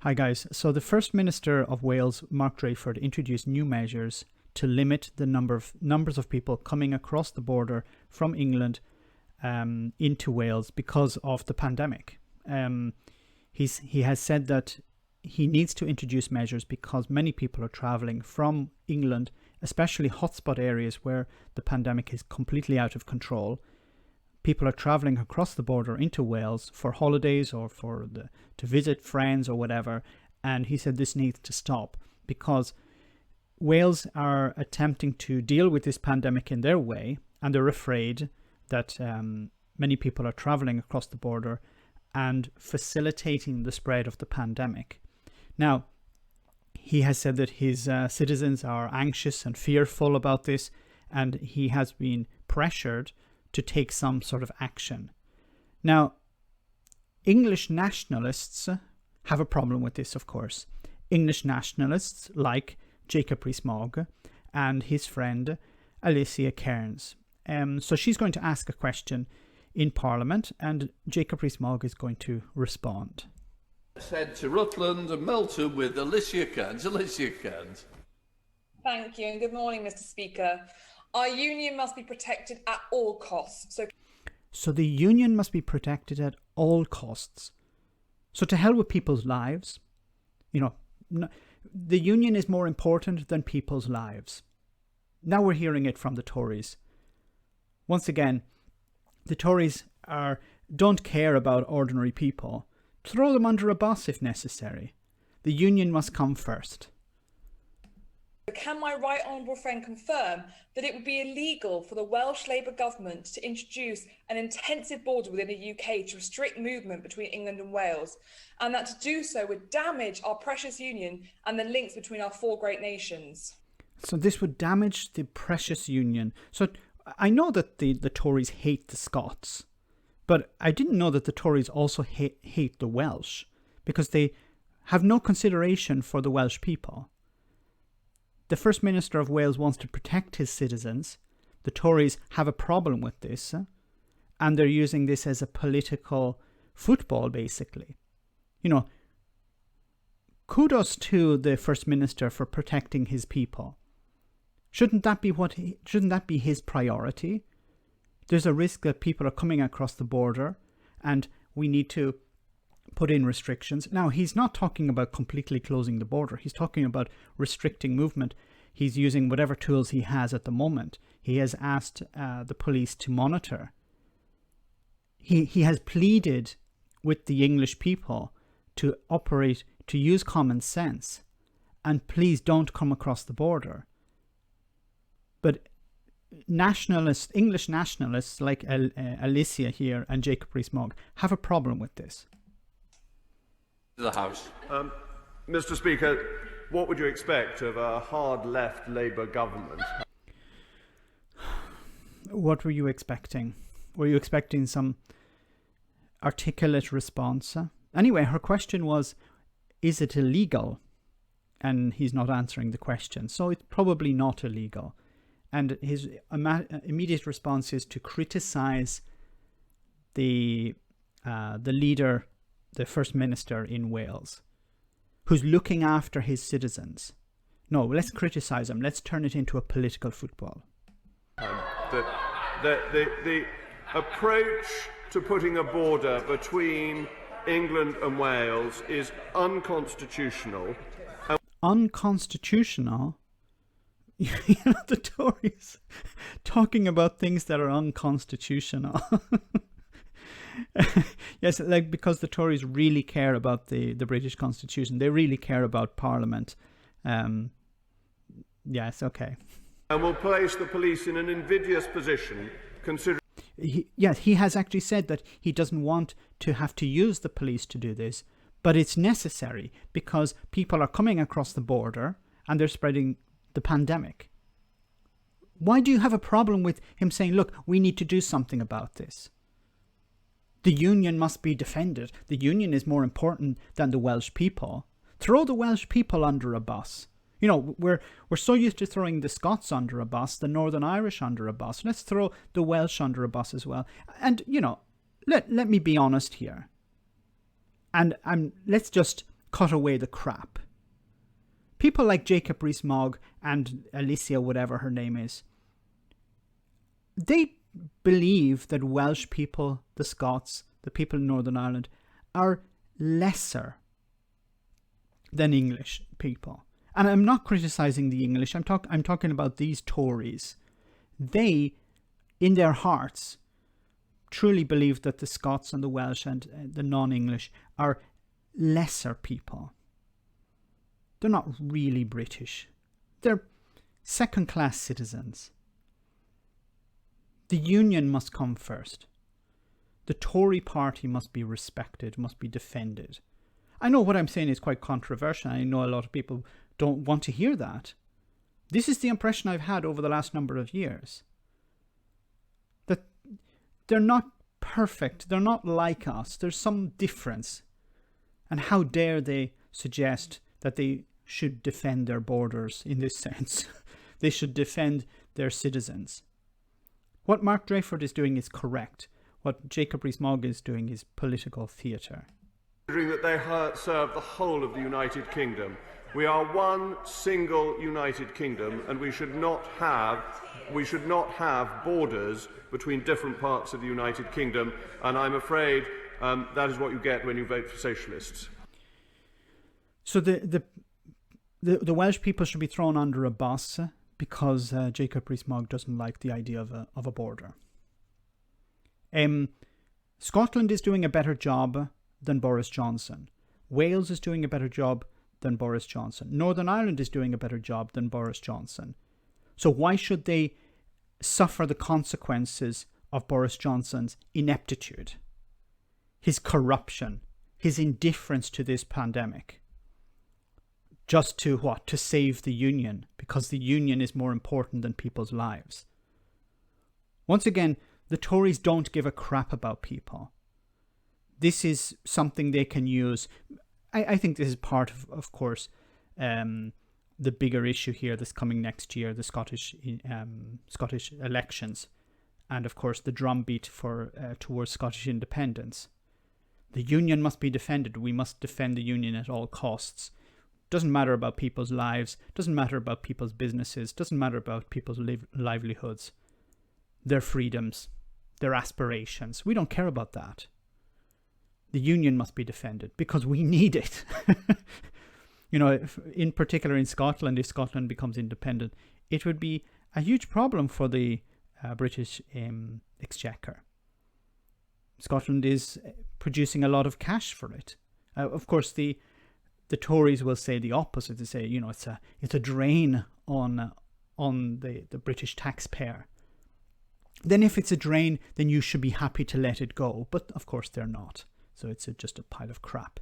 Hi guys. So the First Minister of Wales, Mark Drakeford, introduced new measures to limit the numbers of people coming across the border from England into Wales because of the pandemic. He has said that he needs to introduce measures because many people are travelling from England, especially hotspot areas where the pandemic is completely out of control. People are travelling across the border into Wales for holidays or to visit friends or whatever. And he said this needs to stop because Wales are attempting to deal with this pandemic in their way, and they're afraid that many people are travelling across the border and facilitating the spread of the pandemic. Now, he has said that his citizens are anxious and fearful about this, and he has been pressured to take some sort of action. Now, English nationalists have a problem with this, of course. English nationalists like Jacob Rees-Mogg and his friend Alicia Cairns. So she's going to ask a question in Parliament, and Jacob Rees-Mogg is going to respond. Head to Rutland and Melton with Alicia Cairns. Alicia Cairns. Thank you, and good morning, Mr. Speaker. Our union must be protected at all costs. So the union must be protected at all costs. So to hell with people's lives. The union is more important than people's lives. Now we're hearing it from the Tories. Once again, the Tories don't care about ordinary people. Throw them under a bus if necessary. The union must come first. Can my right honourable friend confirm that it would be illegal for the Welsh Labour government to introduce an intensive border within the UK to restrict movement between England and Wales, and that to do so would damage our precious union and the links between our four great nations? So this would damage the precious union. So I know that the Tories hate the Scots, but I didn't know that the Tories also hate the Welsh, because they have no consideration for the Welsh people. The First Minister of Wales wants to protect his citizens. The Tories have a problem with this, and they're using this as a political football, basically. Kudos to the First Minister for protecting his people. Shouldn't that be his priority? There's a risk that people are coming across the border, and we need to put in restrictions. Now, he's not talking about completely closing the border. He's talking about restricting movement. He's using whatever tools he has at the moment. He has asked the police to monitor. He has pleaded with the English people to use common sense, and please don't come across the border. But English nationalists like Alicia here and Jacob Rees-Mogg have a problem with this. The House. Mr. Speaker, what would you expect of a hard left Labour government? What were you expecting? Were you expecting some articulate response? Anyway, her question was, is it illegal? And he's not answering the question. So it's probably not illegal. And his immediate response is to criticize the leader, the First Minister in Wales, who's looking after his citizens. No, let's criticize him. Let's turn it into a political football. The approach to putting a border between England and Wales is unconstitutional. Unconstitutional? The Tories talking about things that are unconstitutional. Yes, because the Tories really care about the British Constitution. They really care about Parliament. Yes, okay. And will place the police in an invidious position, considering... He has actually said that he doesn't want to have to use the police to do this, but it's necessary because people are coming across the border and they're spreading the pandemic. Why do you have a problem with him saying, look, we need to do something about this? The union must be defended. The union is more important than the Welsh people. Throw the Welsh people under a bus. We're so used to throwing the Scots under a bus, the Northern Irish under a bus. Let's throw the Welsh under a bus as well. And, let me be honest here. And let's just cut away the crap. People like Jacob Rees-Mogg and Alicia, whatever her name is, they believe that Welsh people, the Scots, the people in Northern Ireland, are lesser than English people. And I'm not criticising the English. I'm talking about these Tories. They, in their hearts, truly believe that the Scots and the Welsh and the non-English are lesser people. They're not really British. They're second-class citizens. The union must come first. The Tory Party must be respected, must be defended. I know what I'm saying is quite controversial. I know a lot of people don't want to hear that. This is the impression I've had over the last number of years. That they're not perfect. They're not like us. There's some difference. And how dare they suggest that they should defend their borders in this sense. They should defend their citizens. What Mark Drayford is doing is correct. What Jacob Rees-Mogg is doing is political theatre. Considering that they serve the whole of the United Kingdom. We are one single United Kingdom, and we should not have borders between different parts of the United Kingdom, and I'm afraid that is what you get when you vote for socialists. So the Welsh people should be thrown under a bus because Jacob Rees-Mogg doesn't like the idea of a border. Scotland is doing a better job than Boris Johnson. Wales is doing a better job than Boris Johnson. Northern Ireland is doing a better job than Boris Johnson. So why should they suffer the consequences of Boris Johnson's ineptitude, his corruption, his indifference to this pandemic? Just to what? To save the union, because the union is more important than people's lives. Once again, the Tories don't give a crap about people. This is something they can use. I think this is part of course, the bigger issue here that's coming next year, the Scottish elections, and of course the drumbeat towards Scottish independence. The union must be defended. We must defend the union at all costs. Doesn't matter about people's lives, doesn't matter about people's businesses, doesn't matter about people's livelihoods, their freedoms, their aspirations. We don't care about that. The union must be defended because we need it. You know, in particular in Scotland, if Scotland becomes independent, it would be a huge problem for the British exchequer. Scotland is producing a lot of cash for it. Of course, the Tories will say the opposite. They say, you know, it's a drain on the British taxpayer. Then if it's a drain, then you should be happy to let it go. But of course they're not. So it's just a pile of crap.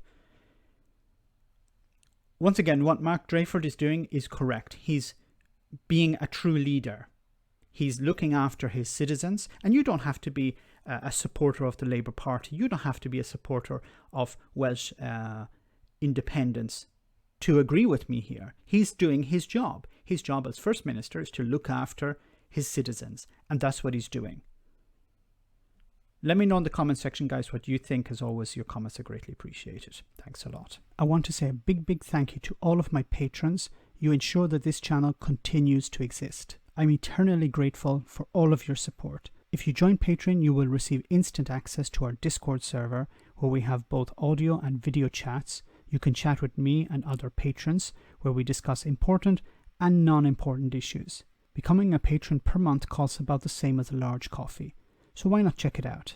Once again, what Mark Drayford is doing is correct. He's being a true leader. He's looking after his citizens. And you don't have to be a supporter of the Labour Party. You don't have to be a supporter of Welsh independence to agree with me here. He's doing his job. His job as First Minister is to look after his citizens. And that's what he's doing. Let me know in the comment section, guys, what you think. As always, your comments are greatly appreciated. Thanks a lot. I want to say a big thank you to all of my patrons. You ensure that this channel continues to exist. I'm eternally grateful for all of your support. If you join Patreon, you will receive instant access to our Discord server, where we have both audio and video chats. You can chat with me and other patrons, where we discuss important and non-important issues. Becoming a patron per month costs about the same as a large coffee. So why not check it out?